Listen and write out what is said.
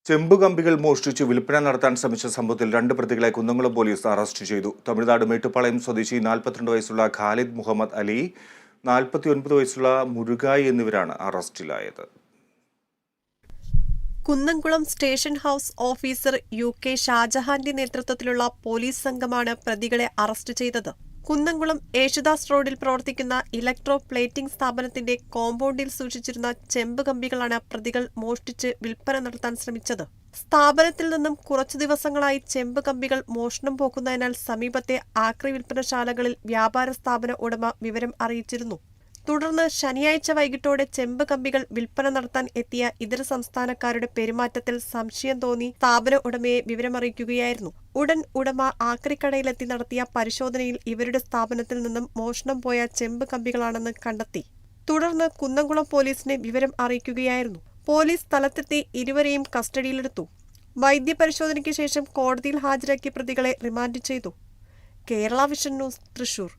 ചെമ്പുകമ്പികൾ മോഷ്ടിച്ച് വിൽപ്പന നടത്താൻ ശ്രമിച്ച സംഭവത്തിൽ 2 പ്രതികളെ കുന്നംകുളം പോലീസ് അറസ്റ്റ് ചെയ്തു. തമിഴ്നാട് മേട്ടുപ്പാളയം സ്വദേശി 42 വയസ്സുള്ള ഖാലിദ് മുഹമ്മദ് അലി, 49 വയസ്സുള്ള മുരുകായി എന്നിവരാണ് അറസ്റ്റിലായത്. Kunnamkulam station house officer UK ഷാജഹാന്റെ നേതൃത്വത്തിലുള്ള പോലീസ് സംഘമാണ് പ്രതികളെ അറസ്റ്റ് ചെയ്തത്. കുന്നംകുളം യേശുദാസ് റോഡിൽ പ്രവർത്തിക്കുന്ന ഇലക്ട്രോ പ്ലേറ്റിംഗ് സ്ഥാപനത്തിന്റെ കോമ്പൗണ്ടിൽ സൂക്ഷിച്ചിരുന്ന ചെമ്പ് കമ്പികളാണ് പ്രതികൾ മോഷ്ടിച്ച് വിൽപ്പന നടത്താൻ ശ്രമിച്ചത്. സ്ഥാപനത്തിൽ നിന്നും കുറച്ചു ദിവസങ്ങളായി ചെമ്പ് കമ്പികൾ മോഷണം പോക്കുന്നതിനാൽ സമീപത്തെ ആക്രി വിൽപ്പനശാലകളിൽ വ്യാപാര സ്ഥാപന ഉടമ വിവരം അറിയിച്ചിരുന്നു. തുടർന്ന് ശനിയാഴ്ച വൈകിട്ടോടെ ചെമ്പ് കമ്പികൾ വിൽപ്പന നടത്താൻ എത്തിയ ഇതര സംസ്ഥാനക്കാരുടെ പെരുമാറ്റത്തിൽ സംശയം തോന്നി സ്ഥാപന ഉടമയെ വിവരമറിയിക്കുകയായിരുന്നു. ഉടൻ ഉടമ ആക്രിക്കടയിലെത്തി നടത്തിയ പരിശോധനയിൽ ഇവരുടെ സ്ഥാപനത്തിൽ നിന്നും മോഷണം പോയ ചെമ്പ് കമ്പികളാണെന്ന് കണ്ടെത്തി. തുടർന്ന് കുന്നംകുളം പോലീസിനെ വിവരം അറിയിക്കുകയായിരുന്നു. പോലീസ് സ്ഥലത്തെത്തി ഇരുവരെയും കസ്റ്റഡിയിലെടുത്തു. വൈദ്യപരിശോധനയ്ക്ക് ശേഷം കോടതിയിൽ ഹാജരാക്കിയ പ്രതികളെ റിമാൻഡ് ചെയ്തു. Kerala vision news, Thrissur.